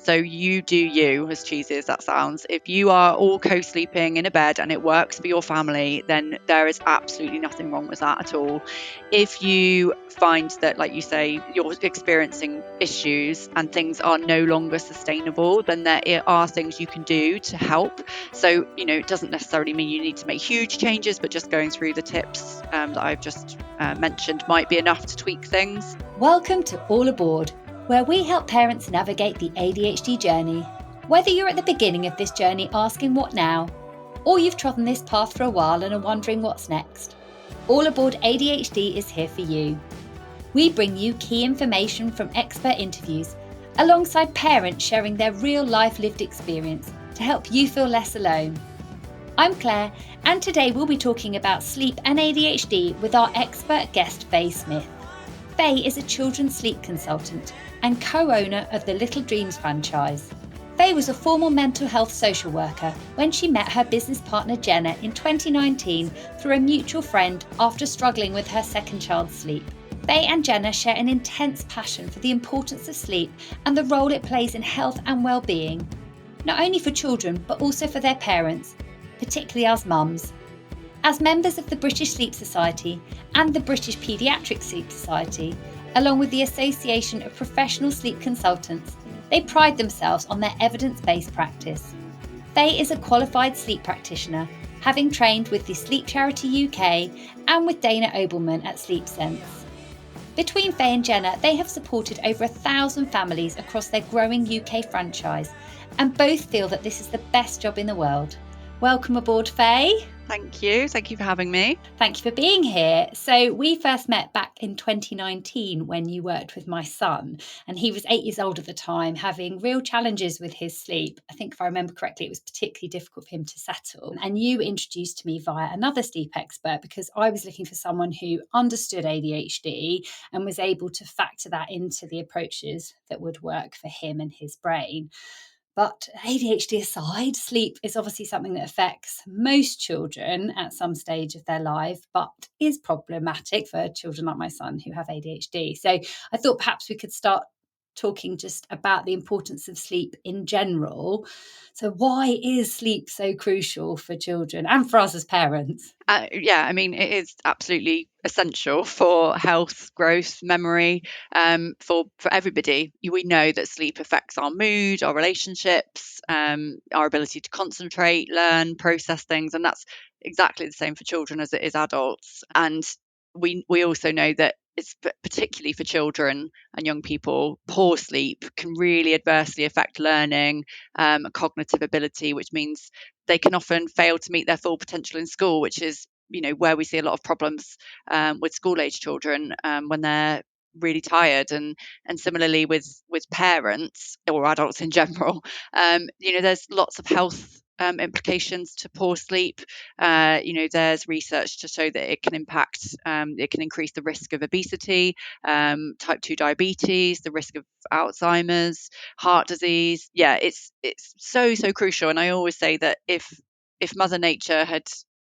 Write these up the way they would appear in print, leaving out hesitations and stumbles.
So you do you, as cheesy as that sounds. If you are all co-sleeping in a bed and it works for your family, then there is absolutely nothing wrong with that at all. If you find that, like you say, you're experiencing issues and things are no longer sustainable, then there are things you can do to help. So, it doesn't necessarily mean you need to make huge changes, but just going through the tips that I've just mentioned might be enough to tweak things. Welcome to All Aboard, where we help parents navigate the ADHD journey. Whether you're at the beginning of this journey asking what now, or you've trodden this path for a while and are wondering what's next, All Aboard ADHD is here for you. We bring you key information from expert interviews, alongside parents sharing their real-life lived experience to help you feel less alone. I'm Claire, and today we'll be talking about sleep and ADHD with our expert guest, Fay Smith. Fay is a children's sleep consultant and co-owner of the Little Dreams franchise. Fay was a former mental health social worker when she met her business partner Jenna in 2019 through a mutual friend after struggling with her second child's sleep. Fay and Jenna share an intense passion for the importance of sleep and the role it plays in health and well-being, not only for children but also for their parents, particularly as mums. As members of the British Sleep Society and the British Paediatric Sleep Society, along with the Association of Professional Sleep Consultants, they pride themselves on their evidence-based practice. Fay is a qualified sleep practitioner, having trained with the Sleep Charity UK and with Dana Obelman at Sleep Sense. Between Fay and Jenna, they have supported over 1,000 families across their growing UK franchise, and both feel that this is the best job in the world. Welcome aboard, Fay. Thank you. Thank you for having me. Thank you for being here. So we first met back in 2019 when you worked with my son, and he was 8 years old at the time, having real challenges with his sleep. I think if I remember correctly, it was particularly difficult for him to settle. And you introduced me via another sleep expert because I was looking for someone who understood ADHD and was able to factor that into the approaches that would work for him and his brain. But ADHD aside, sleep is obviously something that affects most children at some stage of their life, but is problematic for children like my son who have ADHD. So I thought perhaps we could start talking just about the importance of sleep in general. So why is sleep so crucial for children and for us as parents? It is absolutely essential for health, growth, memory, for everybody. We know that sleep affects our mood, our relationships, our ability to concentrate, learn, process things, and that's exactly the same for children as it is adults. And we also know that it's particularly for children and young people, poor sleep can really adversely affect learning, cognitive ability, which means they can often fail to meet their full potential in school, which is, where we see a lot of problems with school-age children when they're really tired, and similarly with parents or adults in general. There's lots of health implications to poor sleep. There's research to show that it can increase the risk of obesity, type 2 diabetes, the risk of Alzheimer's, heart disease. It's so crucial. And I always say that if Mother Nature had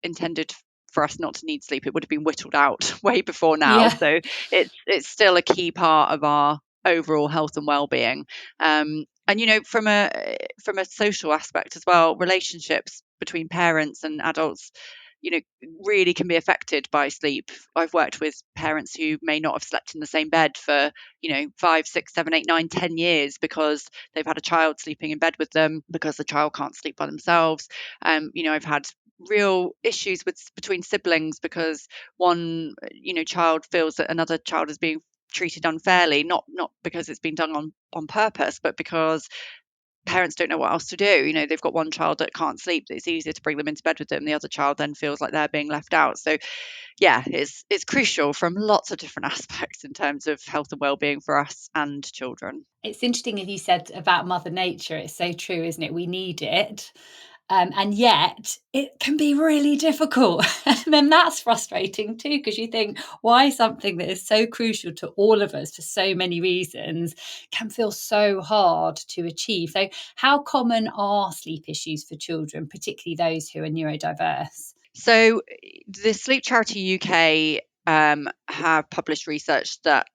intended for us not to need sleep, it would have been whittled out way before now. Yeah. So it's still a key part of our overall health and well-being. And from a social aspect as well, relationships between parents and adults, really can be affected by sleep. I've worked with parents who may not have slept in the same bed for 5, 6, 7, 8, 9, 10 years because they've had a child sleeping in bed with them because the child can't sleep by themselves. I've had real issues between siblings because one child feels that another child is being treated unfairly, not because it's been done on purpose, but because parents don't know what else to do. They've got one child that can't sleep, it's easier to bring them into bed with them. The other child then feels like they're being left out. So it's crucial from lots of different aspects in terms of health and well-being for us and children. It's interesting, as you said about Mother Nature. It's so true, isn't it? We need it. And yet it can be really difficult. And then that's frustrating too, because you think why something that is so crucial to all of us for so many reasons can feel so hard to achieve. So how common are sleep issues for children, particularly those who are neurodiverse? So the Sleep Charity UK have published research that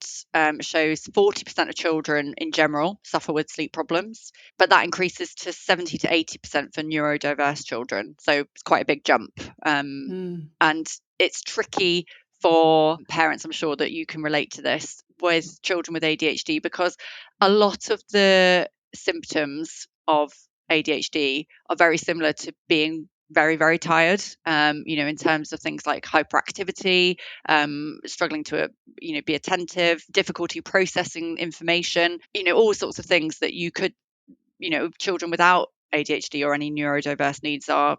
shows 40% of children in general suffer with sleep problems, but that increases to 70 to 80% for neurodiverse children. So it's quite a big jump. And it's tricky for parents, I'm sure that you can relate to this, with children with ADHD, because a lot of the symptoms of ADHD are very similar to being very, very tired, in terms of things like hyperactivity, struggling to, be attentive, difficulty processing information, all sorts of things that you could, children without ADHD or any neurodiverse needs are,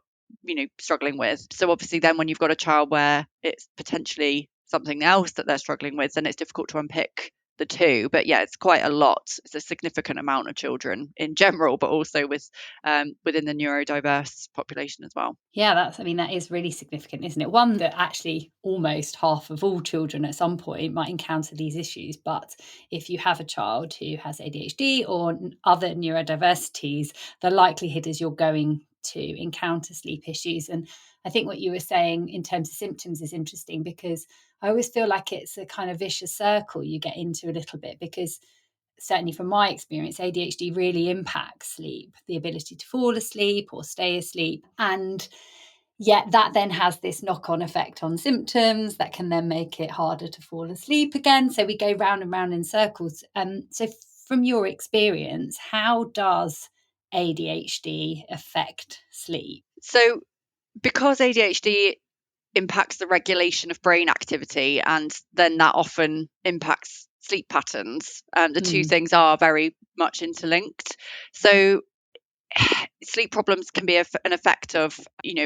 struggling with. So obviously then when you've got a child where it's potentially something else that they're struggling with, then it's difficult to unpick the two. But yeah, it's quite a lot. It's a significant amount of children in general, but also within the neurodiverse population as well. Yeah, that is really significant, isn't it? One that actually almost half of all children at some point might encounter these issues. But if you have a child who has ADHD or other neurodiversities, the likelihood is you're going to encounter sleep issues. And I think what you were saying in terms of symptoms is interesting, because I always feel like it's a kind of vicious circle you get into a little bit, because certainly from my experience, ADHD really impacts sleep, the ability to fall asleep or stay asleep. And yet that then has this knock-on effect on symptoms that can then make it harder to fall asleep again. So we go round and round in circles. So from your experience, how does ADHD affect sleep? So because ADHD impacts the regulation of brain activity, and then that often impacts sleep patterns, the two things are very much interlinked. So sleep problems can be an effect of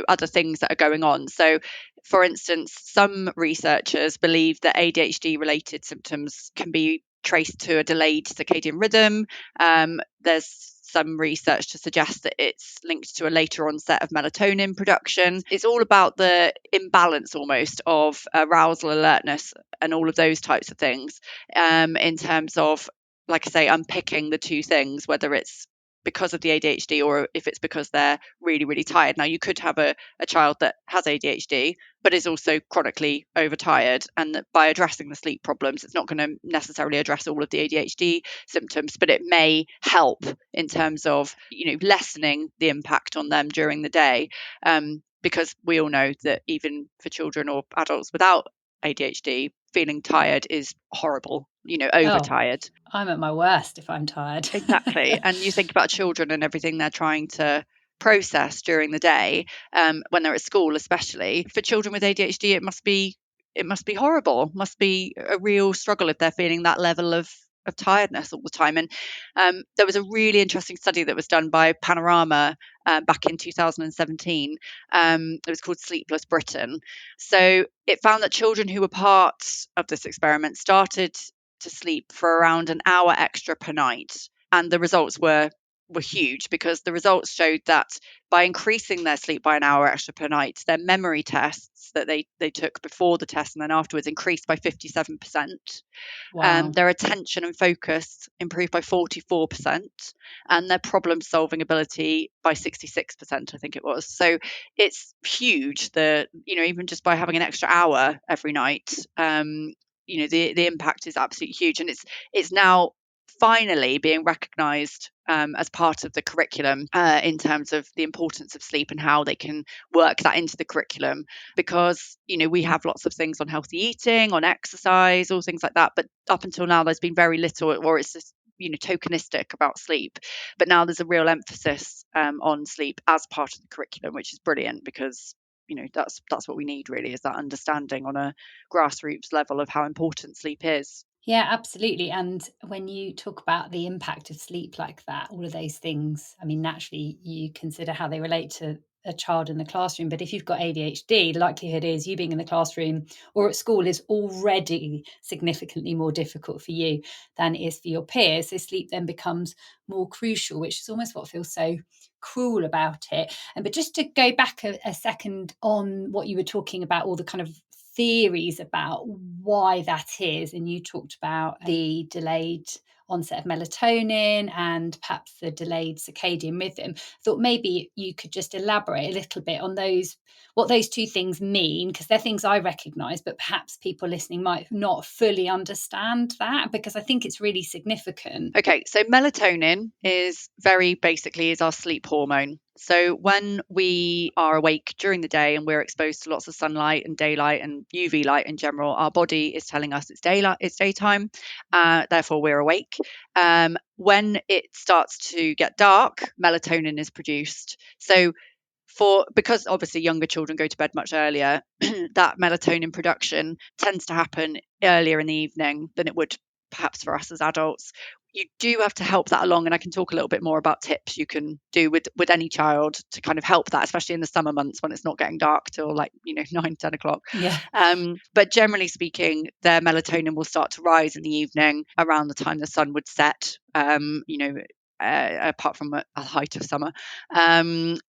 other things that are going on. So for instance, some researchers believe that ADHD related symptoms can be traced to a delayed circadian rhythm. There's some research to suggest that it's linked to a later onset of melatonin production. It's all about the imbalance almost of arousal, alertness, and all of those types of things, in terms of, like I say, unpicking the two things, whether it's because of the ADHD or if it's because they're really, really tired. Now, you could have a child that has ADHD but is also chronically overtired, and that by addressing the sleep problems, it's not going to necessarily address all of the ADHD symptoms, but it may help in terms of lessening the impact on them during the day, because we all know that even for children or adults without ADHD, feeling tired is horrible, overtired. I'm at my worst if I'm tired. Exactly. And you think about children and everything they're trying to process during the day, when they're at school, especially. For children with ADHD, it must be horrible. Must be a real struggle if they're feeling that level of tiredness all the time. And there was a really interesting study that was done by Panorama back in 2017. It was called Sleepless Britain. So it found that children who were part of this experiment started to sleep for around an hour extra per night. And the results were huge, because the results showed that by increasing their sleep by an hour extra per night, their memory tests that they took before the test and then afterwards increased by 57%. Wow. Their attention and focus improved by 44%, and their problem solving ability by 66%, I think it was. So it's huge that, even just by having an extra hour every night, the impact is absolutely huge. And it's now finally being recognised as part of the curriculum, in terms of the importance of sleep and how they can work that into the curriculum, because we have lots of things on healthy eating, on exercise, all things like that, but up until now there's been very little, or it's just tokenistic about sleep. But now there's a real emphasis on sleep as part of the curriculum, which is brilliant, because that's what we need, really, is that understanding on a grassroots level of how important sleep is. Yeah, absolutely. And when you talk about the impact of sleep like that, all of those things, I mean, naturally, you consider how they relate to a child in the classroom. But if you've got ADHD, the likelihood is you being in the classroom or at school is already significantly more difficult for you than it is for your peers. So sleep then becomes more crucial, which is almost what feels so cruel about it. But just to go back a second on what you were talking about, all the kind of theories about why that is, and you talked about the delayed onset of melatonin and perhaps the delayed circadian rhythm. I thought maybe you could just elaborate a little bit on those, what those two things mean, because they're things I recognise, but perhaps people listening might not fully understand that, because I think it's really significant. Okay, so melatonin is very basically is our sleep hormone. So when we are awake during the day and we're exposed to lots of sunlight and daylight and UV light in general, our body is telling us it's daylight, it's daytime, therefore we're awake. When it starts to get dark, melatonin is produced. So because obviously younger children go to bed much earlier, that melatonin production tends to happen earlier in the evening than it would perhaps for us as adults. You do have to help that along, and I can talk a little bit more about tips you can do with any child to kind of help that, especially in the summer months when it's not getting dark till 9-10 o'clock. Yeah. But generally speaking, their melatonin will start to rise in the evening around the time the sun would set. Apart from a height of summer, and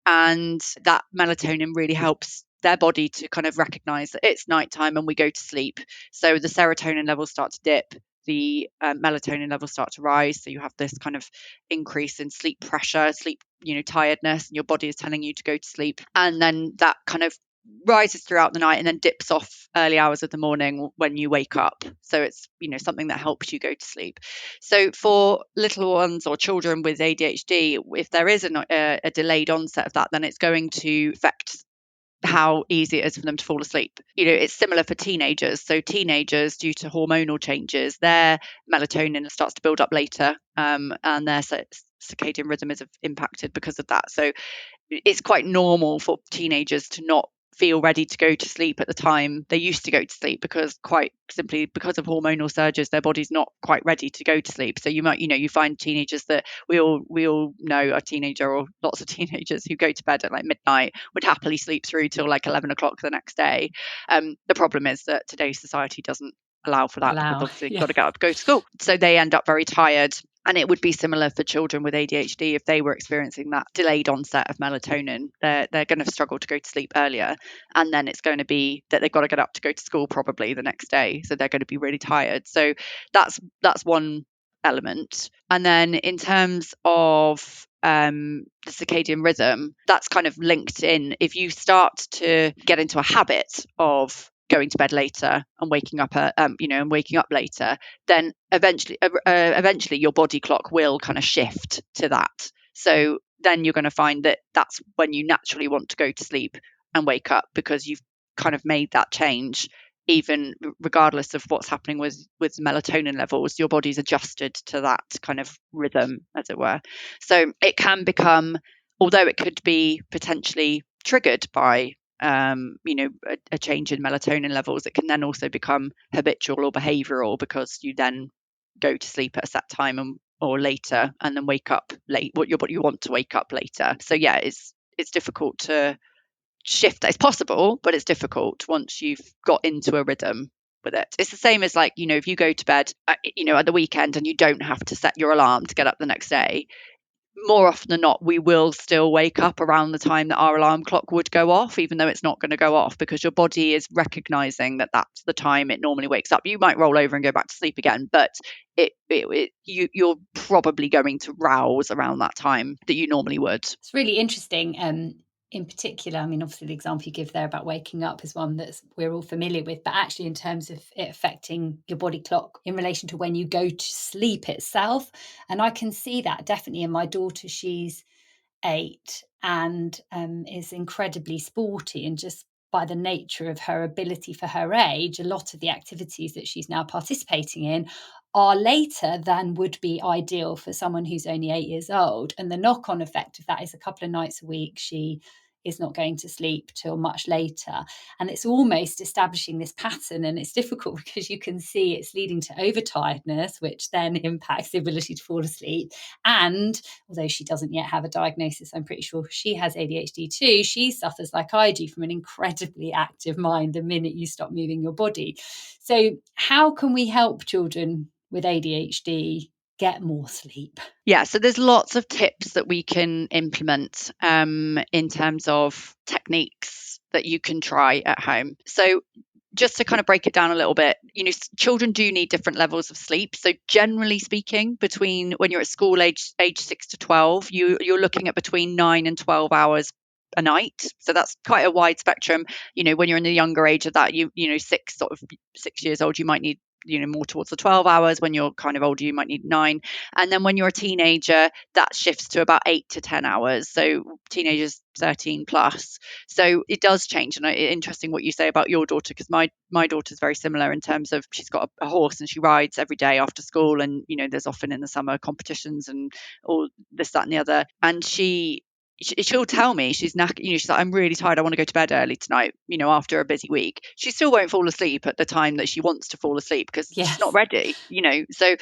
that melatonin really helps their body to kind of recognize that it's nighttime and we go to sleep. So the serotonin levels start to dip, the melatonin levels start to rise. So you have this kind of increase in sleep pressure, sleep, tiredness, and your body is telling you to go to sleep. And then that kind of rises throughout the night and then dips off early hours of the morning when you wake up. So it's, something that helps you go to sleep. So for little ones or children with ADHD, if there is a delayed onset of that, then it's going to affect how easy it is for them to fall asleep. It's similar for teenagers. So teenagers, due to hormonal changes, their melatonin starts to build up later, and their circadian rhythm is impacted because of that. So it's quite normal for teenagers to not feel ready to go to sleep at the time they used to go to sleep, because quite simply because of hormonal surges their body's not quite ready to go to sleep. So you might you find teenagers that we all know a teenager, or lots of teenagers who go to bed at like midnight would happily sleep through till like 11 o'clock the next day. The problem is that today's society doesn't allow for that, because obviously you've got to get up, go to school, so they end up very tired. And it would be similar for children with ADHD. If they were experiencing that delayed onset of melatonin, they're going to struggle to go to sleep earlier. And then it's going to be that they've got to get up to go to school probably the next day. So they're going to be really tired. So that's one element. And then in terms of the circadian rhythm, that's kind of linked in. If you start to get into a habit of going to bed later and waking up later, then eventually your body clock will kind of shift to that. So then you're going to find that that's when you naturally want to go to sleep and wake up, because you've kind of made that change. Even regardless of what's happening with melatonin levels, your body's adjusted to that kind of rhythm, as it were. So it can become, although it could be potentially triggered by a change in melatonin levels, it can then also become habitual or behavioral, because you then go to sleep at a set time or later, and then wake up late. What you want to wake up later. So yeah, it's difficult to shift that. It's possible, but it's difficult once you've got into a rhythm with it. It's the same as if you go to bed at the weekend and you don't have to set your alarm to get up the next day, more often than not, we will still wake up around the time that our alarm clock would go off, even though it's not going to go off, because your body is recognizing that that's the time it normally wakes up. You might roll over and go back to sleep again, but you're probably going to rouse around that time that you normally would. It's really interesting. In particular, I mean, obviously the example you give there about waking up is one that we're all familiar with, but actually in terms of it affecting your body clock in relation to when you go to sleep itself. And I can see that definitely in my daughter. She's 8 and is incredibly sporty, and just by the nature of her ability for her age, a lot of the activities that she's now participating in are later than would be ideal for someone who's only 8 years old. And the knock-on effect of that is a couple of nights a week she is not going to sleep till much later. And it's almost establishing this pattern, and it's difficult because you can see it's leading to overtiredness, which then impacts the ability to fall asleep. And although she doesn't yet have a diagnosis, I'm pretty sure she has ADHD too. She suffers, like I do, from an incredibly active mind the minute you stop moving your body. So how can we help children with ADHD get more sleep? Yeah, so there's lots of tips that we can implement in terms of techniques that you can try at home. So just to kind of break it down a little bit, children do need different levels of sleep. So generally speaking, between when you're at school age 6 to 12, you're looking at between 9 and 12 hours a night. So that's quite a wide spectrum. When you're in the younger age of that, 6 years old, you might need more towards the 12 hours. When you're kind of older, you might need 9. And then when you're a teenager, that shifts to about 8 to 10 hours. So teenagers 13 plus. So it does change. And interesting what you say about your daughter, because my daughter's very similar in terms of she's got a horse and she rides every day after school. And, there's often in the summer competitions and all this, that, and the other. And she'll tell me she's like, I'm really tired, I want to go to bed early tonight, after a busy week. She still won't fall asleep at the time that she wants to fall asleep because she's not ready, so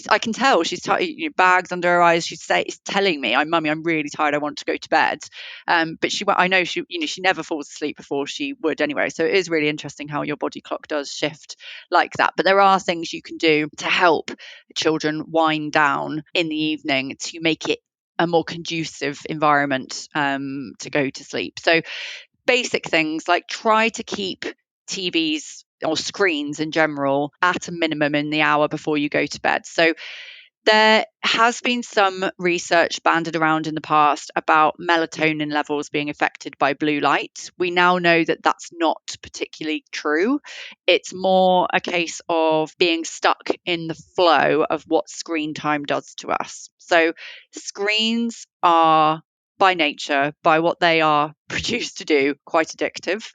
I can tell she's tired, bags under her eyes. She's telling me, Mummy, I'm really tired, I want to go to bed. But I know she never falls asleep before she would anyway. So it is really interesting how your body clock does shift like that. But there are things you can do to help children wind down in the evening to make it a more conducive environment to go to sleep. So basic things like try to keep TVs or screens in general at a minimum in the hour before you go to bed. So there has been some research banded around in the past about melatonin levels being affected by blue light. We now know that that's not particularly true. It's more a case of being stuck in the flow of what screen time does to us. So screens are, by nature, by what they are produced to do, quite addictive.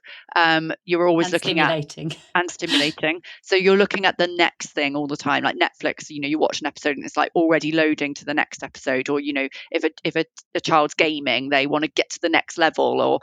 You're always looking stimulating. And stimulating. So you're looking at the next thing all the time, like Netflix. You watch an episode and it's like already loading to the next episode. Or if a child's gaming, they want to get to the next level, or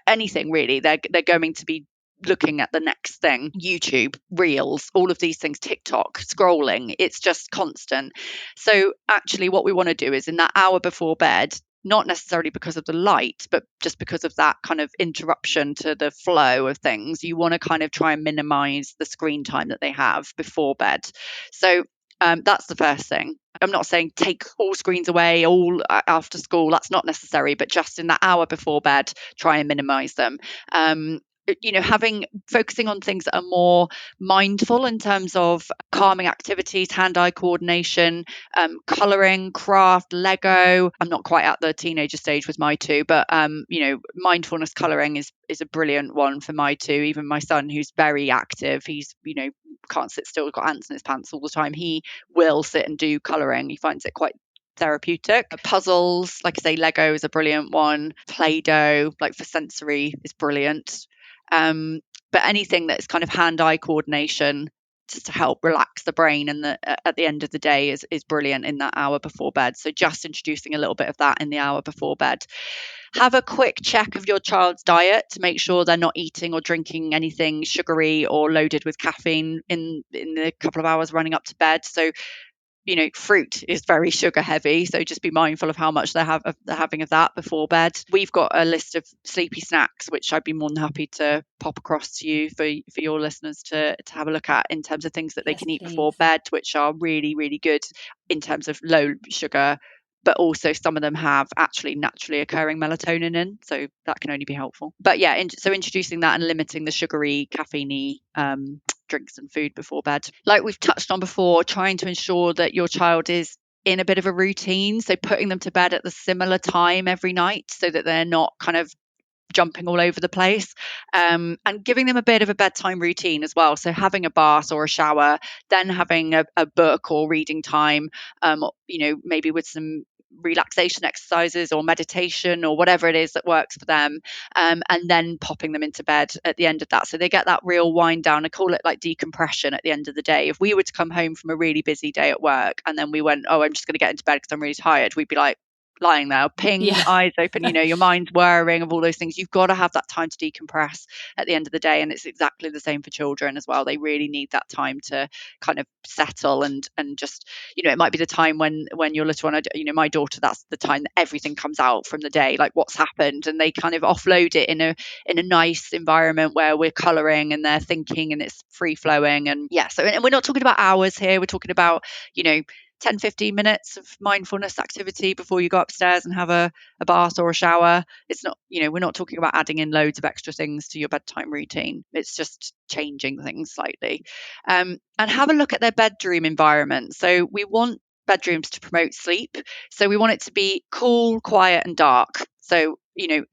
anything really. They're going to be looking at the next thing. YouTube, Reels, all of these things, TikTok, scrolling. It's just constant. So actually, what we want to do is in that hour before bed, not necessarily because of the light, but just because of that kind of interruption to the flow of things, you want to kind of try and minimize the screen time that they have before bed. So that's the first thing. I'm not saying take all screens away all after school. That's not necessary, but just in that hour before bed, try and minimize them. Focusing on things that are more mindful in terms of calming activities, hand-eye coordination, colouring, craft, Lego. I'm not quite at the teenager stage with my two, but mindfulness colouring is a brilliant one for my two. Even my son, who's very active, he's can't sit still, got ants in his pants all the time. He will sit and do colouring. He finds it quite therapeutic. Puzzles, like I say, Lego is a brilliant one. Play-Doh, like for sensory, is brilliant. But anything that's kind of hand-eye coordination, just to help relax the brain and at the end of the day is brilliant in that hour before bed. So just introducing a little bit of that in the hour before bed. Have a quick check of your child's diet to make sure they're not eating or drinking anything sugary or loaded with caffeine in the couple of hours running up to bed. So fruit is very sugar heavy, so just be mindful of how much they're having of that before bed. We've got a list of sleepy snacks, which I'd be more than happy to pop across to you for your listeners to have a look at, in terms of things that they can eat before bed, which are really, really good in terms of low sugar, but also some of them have actually naturally occurring melatonin in, so that can only be helpful. But yeah, so introducing that and limiting the sugary, caffeine-y drinks and food before bed. Like we've touched on before, trying to ensure that your child is in a bit of a routine, so putting them to bed at the similar time every night so that they're not kind of jumping all over the place, and giving them a bit of a bedtime routine as well. So having a bath or a shower, then having a book or reading time, maybe with some relaxation exercises or meditation or whatever it is that works for them, and then popping them into bed at the end of that, so they get that real wind down. I call it like decompression at the end of the day. If we were to come home from a really busy day at work and then we went, oh, I'm just going to get into bed because I'm really tired, we'd be like lying there, ping, eyes open, your mind's whirring of all those things. You've got to have that time to decompress at the end of the day. And it's exactly the same for children as well. They really need that time to kind of settle and just, it might be the time when your little one, my daughter, that's the time that everything comes out from the day, like what's happened, and they kind of offload it in a nice environment where we're colouring and they're thinking and it's free flowing. And yeah, so and we're not talking about hours here, we're talking about 10-15 minutes of mindfulness activity before you go upstairs and have a bath or a shower. It's not, we're not talking about adding in loads of extra things to your bedtime routine. It's just changing things slightly. And have a look at their bedroom environment. So we want bedrooms to promote sleep. So we want it to be cool, quiet, and dark. So,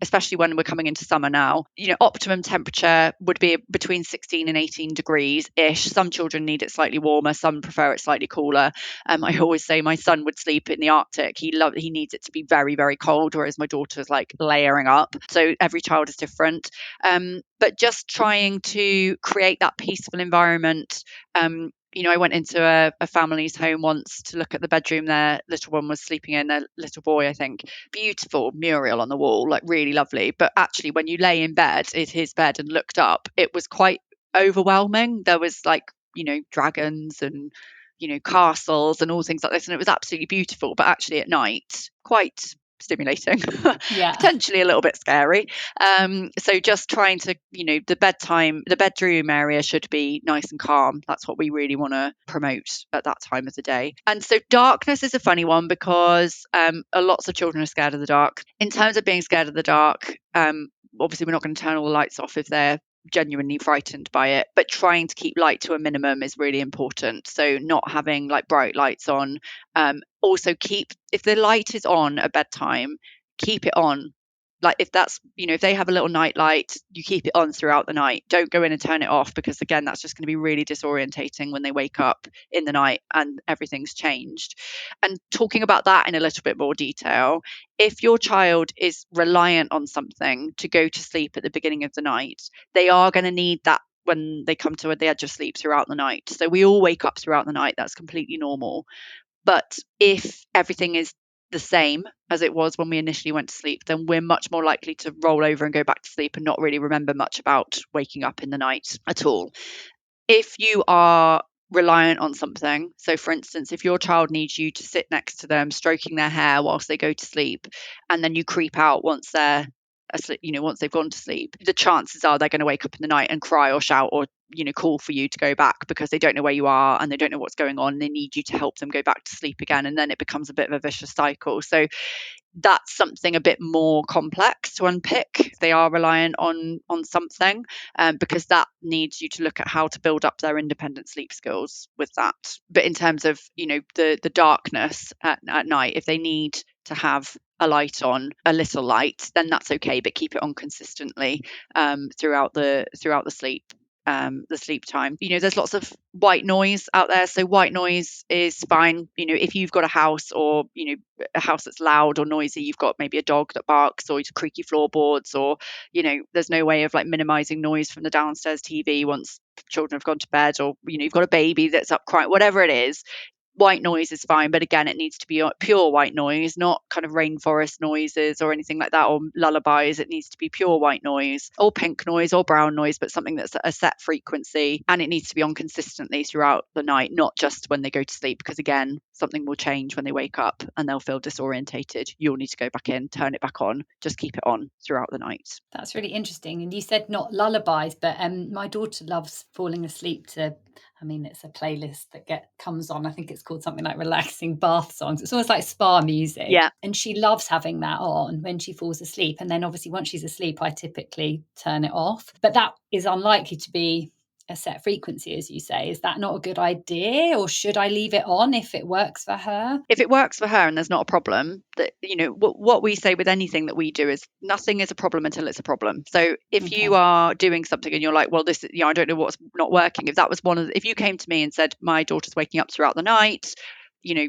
especially when we're coming into summer now, optimum temperature would be between 16 and 18 degrees ish. Some children need it slightly warmer, some prefer it slightly cooler. I always say my son would sleep in the Arctic. He needs it to be very, very cold, whereas my daughter's like layering up. So every child is different. But just trying to create that peaceful environment. I went into a family's home once to look at the bedroom their little one was sleeping in, their little boy, I think. Beautiful mural on the wall, like really lovely. But actually, when you lay in bed, in his bed, and looked up, it was quite overwhelming. There was like, dragons and, castles and all things like this. And it was absolutely beautiful. But actually at night, quite stimulating, potentially a little bit scary. So just trying to, the bedroom area should be nice and calm. That's what we really want to promote at that time of the day. And so darkness is a funny one because lots of children are scared of the dark. In terms of being scared of the dark, obviously we're not going to turn all the lights off if they're genuinely frightened by it, but trying to keep light to a minimum is really important. So not having like bright lights on. Also if the light is on at bedtime, keep it on. Like if that's, if they have a little night light, you keep it on throughout the night. Don't go in and turn it off, because again, that's just going to be really disorientating when they wake up in the night and everything's changed. And talking about that in a little bit more detail, if your child is reliant on something to go to sleep at the beginning of the night, they are going to need that when they come to the edge of sleep throughout the night. So we all wake up throughout the night. That's completely normal. But if everything is the same as it was when we initially went to sleep, then we're much more likely to roll over and go back to sleep and not really remember much about waking up in the night at all. If you are reliant on something, so for instance, if your child needs you to sit next to them stroking their hair whilst they go to sleep, and then you creep out once they're asleep, once they've gone to sleep, the chances are they're going to wake up in the night and cry or shout or call for you to go back, because they don't know where you are and they don't know what's going on, and they need you to help them go back to sleep again, and then it becomes a bit of a vicious cycle. So that's something a bit more complex to unpick if they are reliant on something, because that needs you to look at how to build up their independent sleep skills with that. But in terms of the darkness at night, if they need to have a light on, a little light, then that's okay, but keep it on consistently throughout the sleep time. There's lots of white noise out there, so white noise is fine. If you've got a house or a house that's loud or noisy, you've got maybe a dog that barks or creaky floorboards, or there's no way of like minimizing noise from the downstairs TV once children have gone to bed, or you've got a baby that's up crying, whatever it is. White noise is fine, but again, it needs to be pure white noise, not kind of rainforest noises or anything like that, or lullabies. It needs to be pure white noise or pink noise or brown noise, but something that's a set frequency, and it needs to be on consistently throughout the night, not just when they go to sleep, because again, something will change when they wake up and they'll feel disorientated. You'll need to go back in, turn it back on, just keep it on throughout the night. That's really interesting. And you said not lullabies, but my daughter loves falling asleep to, it's a playlist that comes on. I think it's called something like relaxing bath songs. It's almost like spa music. Yeah. And she loves having that on when she falls asleep. And then obviously once she's asleep, I typically turn it off. But that is unlikely to be a set frequency, as you say. Is that not a good idea, or should I leave it on if it works for her? If it works for her and there's not a problem, that what we say with anything that we do is nothing is a problem until it's a problem. So if you are doing something and you're like, well, this I don't know what's not working. If that was if you came to me and said, my daughter's waking up throughout the night,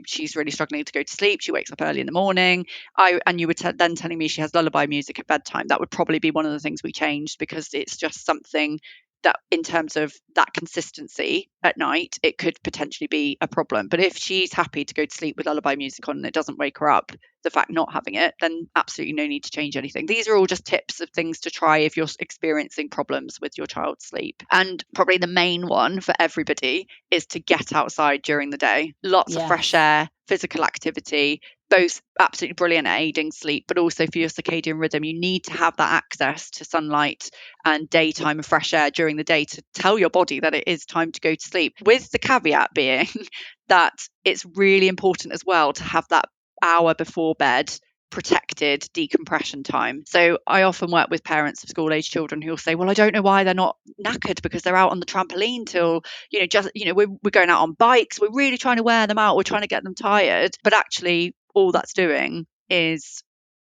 she's really struggling to go to sleep, she wakes up early in the morning, and you were then telling me she has lullaby music at bedtime, that would probably be one of the things we changed, because it's just something that in terms of that consistency at night, it could potentially be a problem. But if she's happy to go to sleep with lullaby music on and it doesn't wake her up, the fact not having it, then absolutely no need to change anything. These are all just tips of things to try if you're experiencing problems with your child's sleep. And probably the main one for everybody is to get outside during the day. Lots of fresh air, physical activity, both absolutely brilliant at aiding sleep, but also for your circadian rhythm. You need to have that access to sunlight and daytime and fresh air during the day to tell your body that it is time to go to sleep, with the caveat being that it's really important as well to have that hour before bed protected decompression time. So I often work with parents of school age children who'll say, well, I don't know why they're not knackered because they're out on the trampoline till, we're going out on bikes. We're really trying to wear them out. We're trying to get them tired. But actually, all that's doing is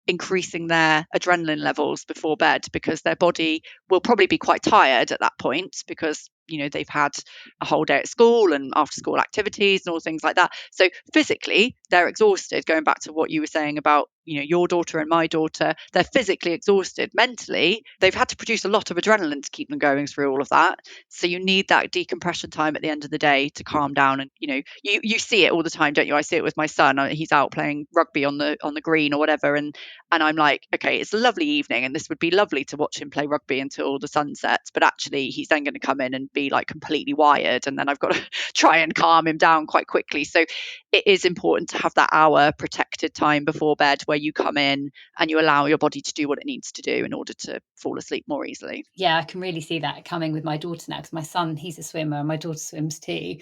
increasing their adrenaline levels before bed, because their body will probably be quite tired at that point because they've had a whole day at school and after school activities and all things like that. So physically they're exhausted. Going back to what you were saying about your daughter and my daughter, they're physically exhausted. Mentally, they've had to produce a lot of adrenaline to keep them going through all of that. So you need that decompression time at the end of the day to calm down. And you see it all the time, don't you? I see it with my son. He's out playing rugby on the green or whatever, and I'm like, okay, it's a lovely evening and this would be lovely to watch him play rugby until the sun sets, but actually he's then going to come in and be like completely wired, and then I've got to try and calm him down quite quickly. So it is important to have that hour protected time before bed where you come in and you allow your body to do what it needs to do in order to fall asleep more easily. Yeah, I can really see that coming with my daughter now, because my son, he's a swimmer and my daughter swims too.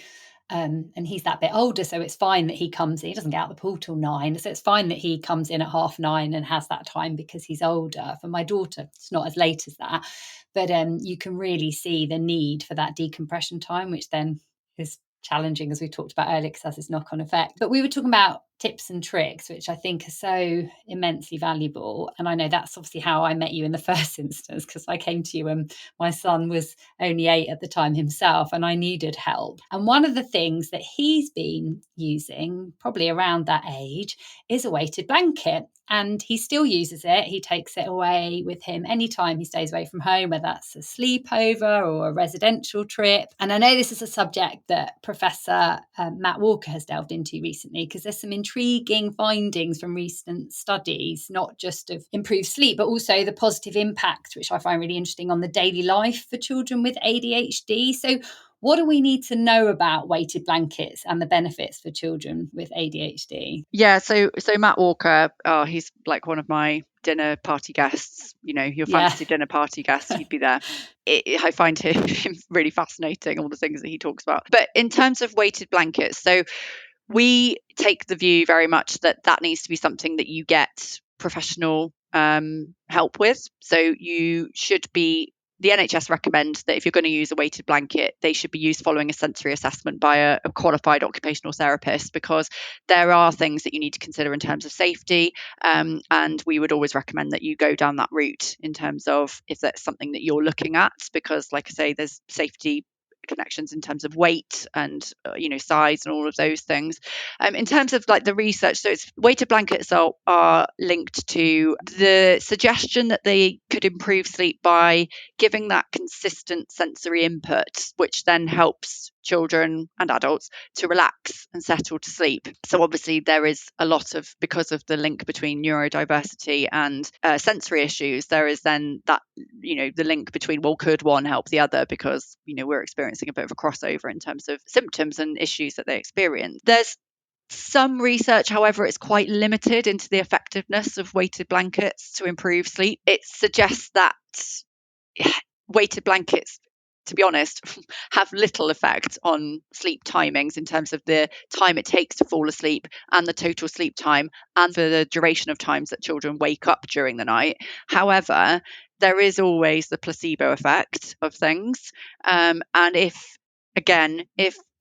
And he's that bit older, so it's fine that he comes in. He doesn't get out the pool till 9, so it's fine that he comes in at 9:30 and has that time because he's older. For my daughter, it's not as late as that, but you can really see the need for that decompression time, which then is challenging, as we talked about earlier, because has this knock-on effect. But we were talking about tips and tricks, which I think are so immensely valuable. And I know that's obviously how I met you in the first instance, because I came to you when my son was only 8 at the time himself and I needed help. And one of the things that he's been using, probably around that age, is a weighted blanket. And he still uses it. He takes it away with him anytime he stays away from home, whether that's a sleepover or a residential trip. And I know this is a subject that Professor Matt Walker has delved into recently, because there's some intriguing findings from recent studies, not just of improved sleep, but also the positive impact, which I find really interesting, on the daily life for children with ADHD. So what do we need to know about weighted blankets and the benefits for children with ADHD? Yeah, so Matt Walker, he's like one of my dinner party guests. Your fancy dinner party guest, he'd be there. I find him really fascinating, all the things that he talks about. But in terms of weighted blankets, so we take the view very much that needs to be something that you get professional help with. So the NHS recommend that if you're going to use a weighted blanket, they should be used following a sensory assessment by a qualified occupational therapist, because there are things that you need to consider in terms of safety. And we would always recommend that you go down that route in terms of if that's something that you're looking at, because like I say, there's safety connections in terms of weight and size and all of those things. In terms of like the research, so it's weighted blankets are linked to the suggestion that they could improve sleep by giving that consistent sensory input, which then helps children and adults to relax and settle to sleep. So obviously there is a lot of, because of the link between neurodiversity and sensory issues, there is then that the link between, well, could one help the other, because we're experiencing a bit of a crossover in terms of symptoms and issues that they experience. There's some research, however, it's quite limited into the effectiveness of weighted blankets to improve sleep. It suggests that weighted blankets, to be honest, have little effect on sleep timings in terms of the time it takes to fall asleep and the total sleep time and for the duration of times that children wake up during the night. However, there is always the placebo effect of things. And if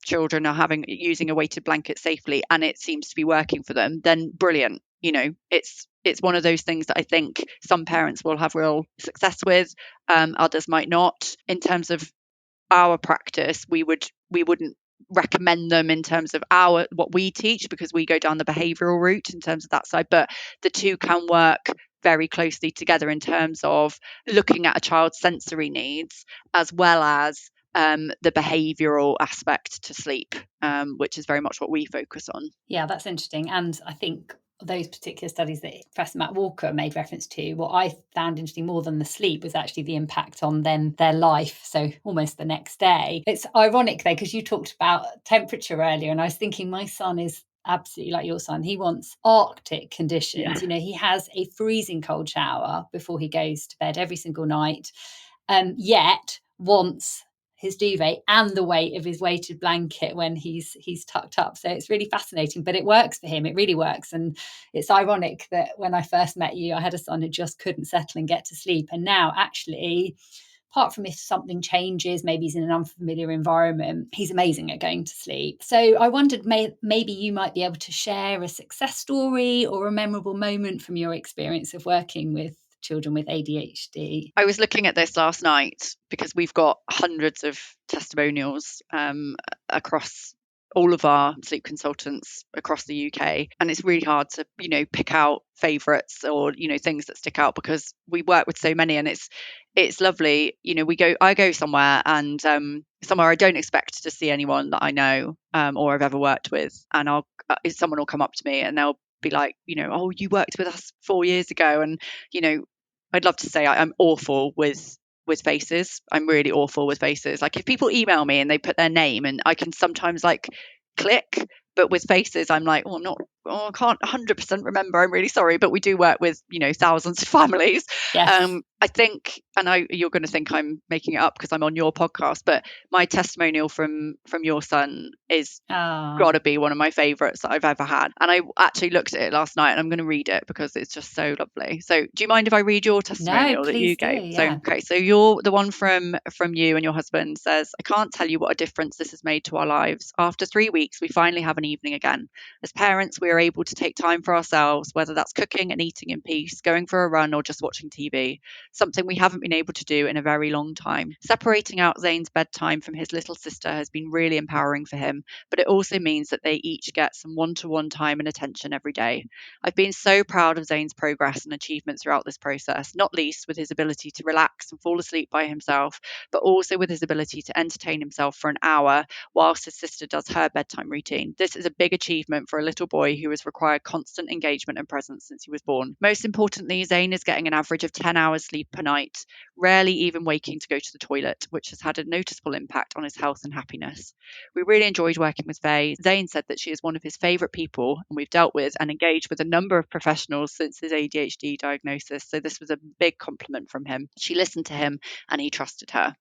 children are using a weighted blanket safely and it seems to be working for them, then brilliant. It's one of those things that I think some parents will have real success with, others might not. In terms of our practice, we wouldn't recommend them in terms of what we teach, because we go down the behavioural route in terms of that side. But the two can work very closely together in terms of looking at a child's sensory needs as well as the behavioural aspect to sleep, which is very much what we focus on. Yeah, that's interesting. And I think those particular studies that Professor Matt Walker made reference to, what I found interesting more than the sleep was actually the impact on then their life, so almost the next day. It's ironic though, because you talked about temperature earlier, and I was thinking my son is absolutely like your son. He wants Arctic conditions. Yeah. He has a freezing cold shower before he goes to bed every single night, yet wants his duvet and the weight of his weighted blanket when he's tucked up. So it's really fascinating, but it works for him. It really works. And it's ironic that when I first met you, I had a son who just couldn't settle and get to sleep. And now actually, apart from if something changes, maybe he's in an unfamiliar environment, he's amazing at going to sleep. So I wondered maybe you might be able to share a success story or a memorable moment from your experience of working with children with ADHD. I was looking at this last night because we've got hundreds of testimonials across all of our sleep consultants across the UK, and it's really hard to pick out favorites or things that stick out because we work with so many, and it's lovely. I go somewhere, and somewhere I don't expect to see anyone that I know or I've ever worked with, and someone will come up to me and they'll be like, oh, you worked with us 4 years ago. And I'd love to say I'm awful with faces. I'm really awful with faces. Like if people email me and they put their name, and I can sometimes like click, but with faces I'm like, I can't 100% remember. I'm really sorry, but we do work with thousands of families. Yes. I think, and you're going to think I'm making it up because I'm on your podcast, but my testimonial from your son is got to be one of my favorites that I've ever had. And I actually looked at it last night, and I'm going to read it because it's just so lovely. So do you mind if I read your testimonial that you gave? Yeah. So you're the one from you and your husband says, I can't tell you what a difference this has made to our lives. After 3 weeks, we finally have an evening again. As parents, we are able to take time for ourselves, whether that's cooking and eating in peace, going for a run, or just watching TV, something we haven't been able to do in a very long time. Separating out Zane's bedtime from his little sister has been really empowering for him, but it also means that they each get some one-to-one time and attention every day. I've been so proud of Zane's progress and achievements throughout this process, not least with his ability to relax and fall asleep by himself, but also with his ability to entertain himself for an hour whilst his sister does her bedtime routine. This is a big achievement for a little boy who has required constant engagement and presence since he was born. Most importantly, Zane is getting an average of 10 hours sleep per night, rarely even waking to go to the toilet, which has had a noticeable impact on his health and happiness. We really enjoyed working with Fay. Zane said that she is one of his favourite people, and we've dealt with and engaged with a number of professionals since his ADHD diagnosis, so this was a big compliment from him. She listened to him and he trusted her.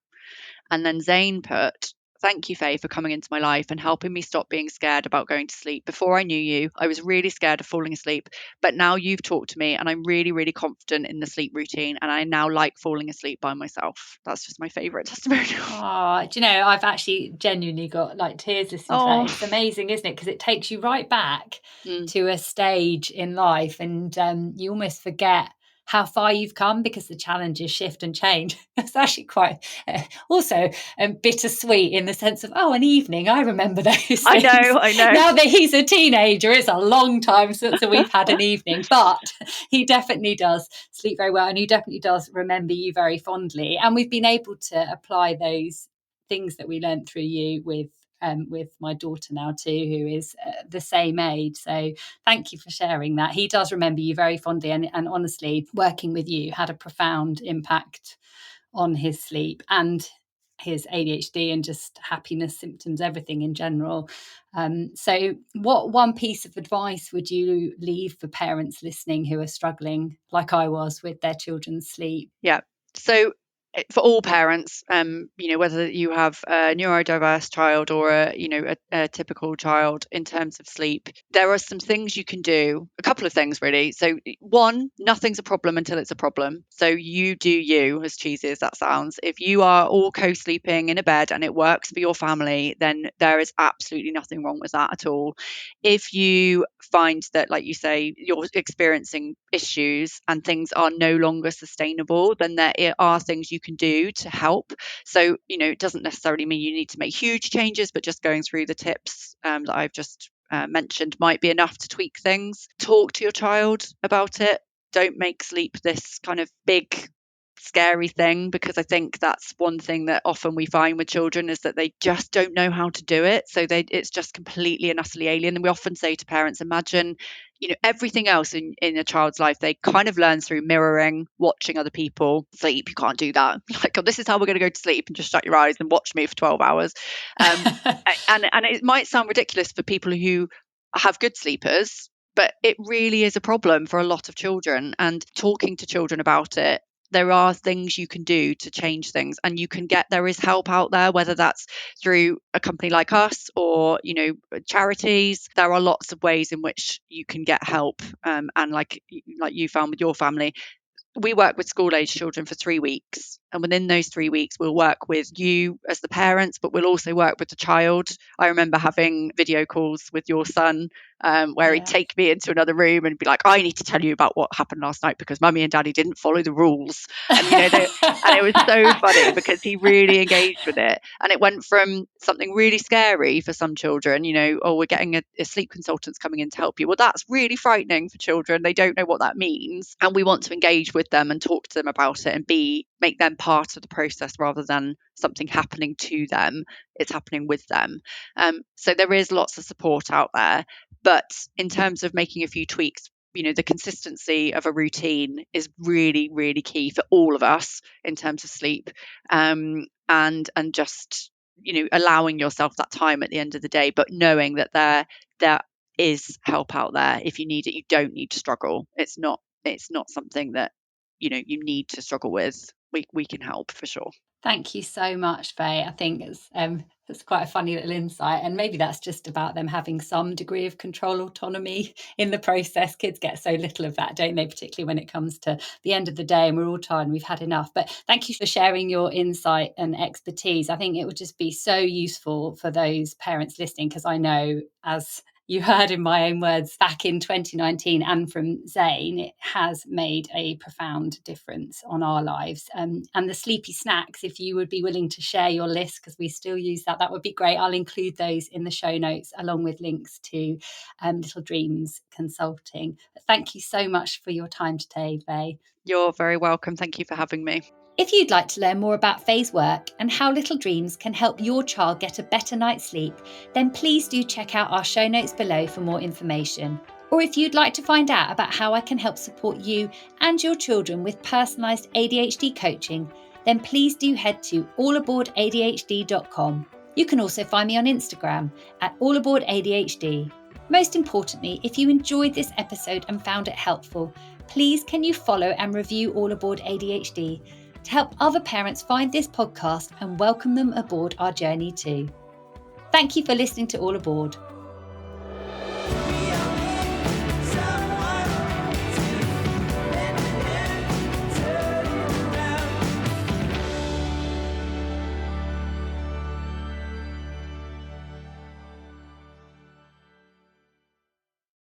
And then Zane put, thank you, Fay, for coming into my life and helping me stop being scared about going to sleep. Before I knew you, I was really scared of falling asleep, but now you've talked to me and I'm really, really confident in the sleep routine, and I now like falling asleep by myself. That's just my favourite testimonial. Oh, do you know, I've actually genuinely got like tears listening to that. It's amazing, isn't it? Because it takes you right back to a stage in life, and you almost forget how far you've come because the challenges shift and change. It's actually quite also bittersweet in the sense of, an evening, I remember those things. I know. Now that he's a teenager, it's a long time since we've had an evening, but he definitely does sleep very well, and he definitely does remember you very fondly. And we've been able to apply those things that we learned through you with my daughter now too, who is the same age. So thank you for sharing that. He does remember you very fondly, and honestly, working with you had a profound impact on his sleep and his ADHD and just happiness symptoms, everything in general. So what one piece of advice would you leave for parents listening who are struggling, like I was, with their children's sleep? Yeah. So for all parents, whether you have a neurodiverse child or a typical child in terms of sleep, there are some things you can do. A couple of things really. So one, nothing's a problem until it's a problem. So you do you, as cheesy as that sounds. If you are all co-sleeping in a bed and it works for your family, then there is absolutely nothing wrong with that at all. If you find that, like you say, you're experiencing issues and things are no longer sustainable, then there are things you can do to help. So, it doesn't necessarily mean you need to make huge changes, but just going through the tips that I've just mentioned might be enough to tweak things. Talk to your child about it. Don't make sleep this kind of big scary thing, because I think that's one thing that often we find with children is that they just don't know how to do it. So it's just completely and utterly alien. And we often say to parents, imagine everything else in a child's life they kind of learn through mirroring, watching other people sleep. You can't do that. Like, oh, this is how we're going to go to sleep, and just shut your eyes and watch me for 12 hours. And it might sound ridiculous for people who have good sleepers, but it really is a problem for a lot of children. And talking to children about it there are things you can do to change things, and there is help out there, whether that's through a company like us or, charities. There are lots of ways in which you can get help. And like you found with your family, we work with school age children for 3 weeks, and within those 3 weeks we'll work with you as the parents, but we'll also work with the child. I remember having video calls with your son, where he'd take me into another room and be like, I need to tell you about what happened last night because mummy and daddy didn't follow the rules. And and it was so funny because he really engaged with it, and it went from something really scary for some children, oh, we're getting a sleep consultant's coming in to help you. Well, that's really frightening for children. They don't know what that means, and we want to engage with them and talk to them about it and make them part of the process rather than something happening to them. It's happening with them. So there is lots of support out there, but in terms of making a few tweaks, the consistency of a routine is really, really key for all of us in terms of sleep, and just allowing yourself that time at the end of the day, but knowing that there is help out there if you need it. You don't need to struggle. It's not something that you need to struggle with. We can help for sure. Thank you so much, Fay. I think it's quite a funny little insight, and maybe that's just about them having some degree of control autonomy in the process. Kids get so little of that, don't they, particularly when it comes to the end of the day and we're all tired and we've had enough. But thank you for sharing your insight and expertise. I think it would just be so useful for those parents listening, because I know, as you heard in my own words back in 2019 and from Zane, it has made a profound difference on our lives. And the sleepy snacks, if you would be willing to share your list, because we still use that would be great. I'll include those in the show notes along with links to Little Dreams Consulting. But thank you so much for your time today, Fay. You're very welcome. Thank you for having me. If you'd like to learn more about Fay's work and how Little Dreams can help your child get a better night's sleep, then please do check out our show notes below for more information. Or if you'd like to find out about how I can help support you and your children with personalised ADHD coaching, then please do head to allaboardadhd.com. You can also find me on Instagram at allaboardadhd. Most importantly, if you enjoyed this episode and found it helpful, please can you follow and review All Aboard ADHD to help other parents find this podcast and welcome them aboard our journey too. Thank you for listening to All Aboard.